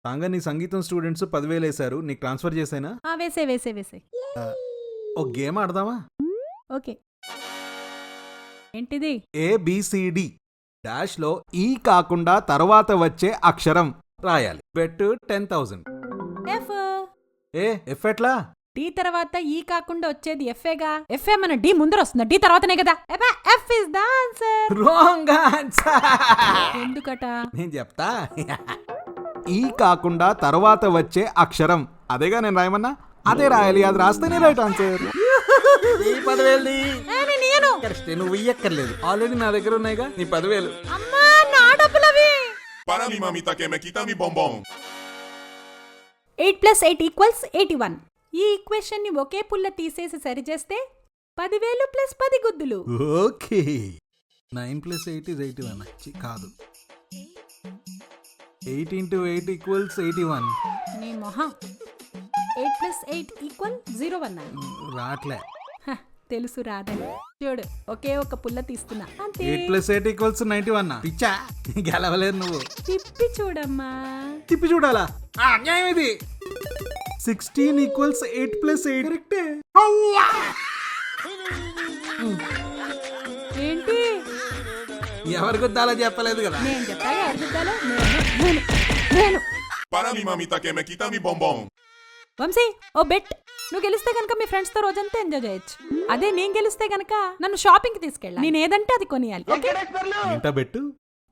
సాంగా నీ సంగీతం స్టూడెంట్స్ 10,000 వేశారు, నీకు ట్రాన్స్ఫర్ చేసేనా? వేసే ఒక గేమ్ ఆడదామా? ఓకే. ఏంటిది? ABCD డాష్ లో ఈ కాకుండా తర్వాత వచ్చే అక్షరం రాయాలి. బెట్ 10,000. ఎఫ్. ఎఫ్ ఎట్లా? డి తర్వాత ఈ కాకుండా వచ్చేది ఎఫ్ఏగా. ఎఫ్ఏ మన డి ముందర వస్తుందా? డి తర్వాతనే కదా. F is the answer. Wrong answer. ఎందుకట? నేను చెప్తా. ఈ కాకుండా తర్వాత వచ్చే అక్షరం అదేగా నేను రాయమన్నా, అదే రాయాలి. అది రాస్తేనే రైట్ ఆన్సర్. ఈ 10,000 నువ్వు ఇయ్యక్కర్లేదు, ఆల్రెడీ నా దగ్గర ఉన్నాయిగా నీ 10,000. అమ్మా నా డబ్బులవి. Para mi mamita que me quita mi bombón. 8 + 8 = 81. ఈ ఈక్వేషన్ ని ఒకే పుల్ల తీసేసి సరిచేస్తే 10,000 + 10 గుద్దులు. ఓకే. 9 + 8 = 81. కాదు, 8 × 8 = 81. నీ మొహం. 8 + 8 = 01. రాట్లే. తెలుసు రాదని. చూడు, ఒకే ఒక పుల్ల తీస్తున్నా అంతే. 8 + 8 = 91. పిచ్చా, గెలవలేదు నువ్వు. తిప్పి చూడమ్మా. తిప్పి చూడాలా? అన్యాయం ఇది. 16 = 8 + 8. కరెక్టే. ఏంటి? ఎవరి గుద్దాలో చెప్పలేదు కదా. నేను చెప్తాగా ఎవరు గుద్దాలో. నేను Para mi mamita que me quita mi bombón. Vamsi, ఓ బెట్. నువ్వు గెలిస్తే గనక మీ ఫ్రెండ్స్ తో రోజంతా ఎంజాయ్ చేయొచ్చు. అదే నేను గెలిస్తే గనక నన్ను షాపింగ్ కి తీసుకెళ్ళాలి. నేను ఏదంటే అది కొనియాలి. ఓకే? ఏంటా బెట్టు?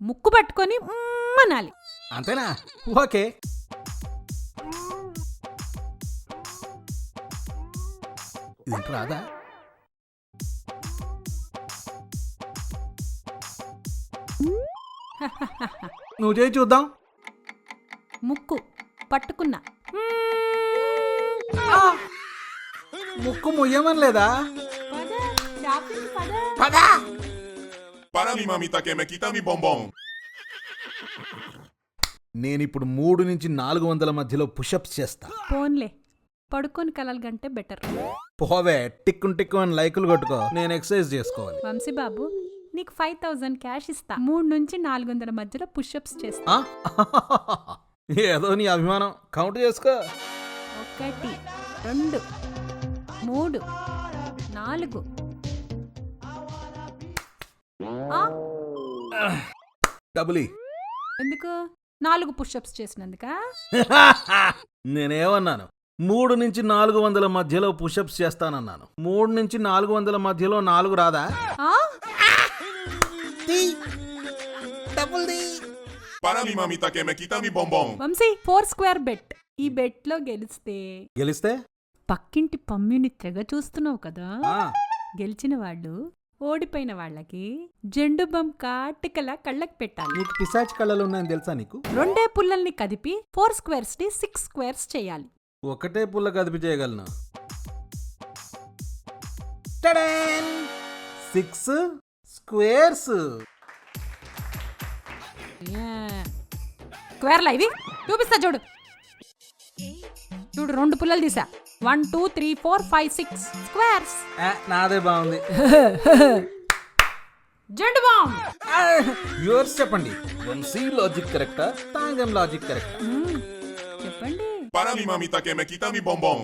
ముక్కు పట్టుకొని అనాలి. అంతేనా? ఓకే. ఇది రాదా? నువ్వు చేయి చూద్దాం. ముక్కు పట్టుకున్నా. ముక్కు ముయ్యమని లేదా? Para mi mamita que me quita mi bombón. నేనిప్పుడు 3 నుంచి 400 మధ్యలో పుషప్స్ చేస్తా. ఫోన్లే, పడుకొని కలలు గంటే బెటర్. పోవే, టిక్కు టిక్కు అని లైకులు కొట్టుకో, నేను ఎక్సర్సైజ్ చేసుకోవాలి. వంశీ బాబు, నీకు 5,000 క్యాష్ ఇస్తా. 3 నుంచి 400 మధ్యలో పుషప్స్ చేస్తా. ఏదో నీ అభిమానం, కౌంట్ చేసుకో. 1 2 3 4. డబుల్. ఎందుకు? 4 పుషప్స్ చేసినందుక? నేనేమన్నాను? 3 నుంచి 400 మధ్యలో పుషప్స్ చేస్తానన్నాను. 3 నుంచి 400 మధ్యలో 4 రాదా? Para mi mamita que me quita mi bombón. Vamshi, 4 square bet. ఈ బెట్ లో గెలిస్తే పక్కింటి పమ్మిని తెగ చూస్తున్నావు కదా. ఆ, గెలిచిన వాళ్ళు ఓడిపోయిన వాళ్ళకి జెండు బం కాటికలా కళ్ళకి పెట్టాలి. నీకు పిశాచి కళ్ళలు ఉన్నాయని తెలుసా నీకు? 2 పుల్లల్ని కదిపి 4 స్క్వేర్స్ ని 6 స్క్వేర్స్ చేయాలి. ఒకటే పుల్ల కదిపి చేయగలను. 6 స్క్వేర్స్. స్క్వేర్లా ఇవి? చూపిస్తా చూడు. చూడు, 2 పుల్లలు తీసా. 1 2 3 4 5 6 స్క్వేర్స్. నాదే బాగుంది. జెండు బాం. వ్యూవర్స్ చెప్పండి, వంశీ లాజిక్ కరెక్టా, తాంగం లాజిక్ కరెక్టా? చెప్పండి. Para mi mamita que me quita mi bombón.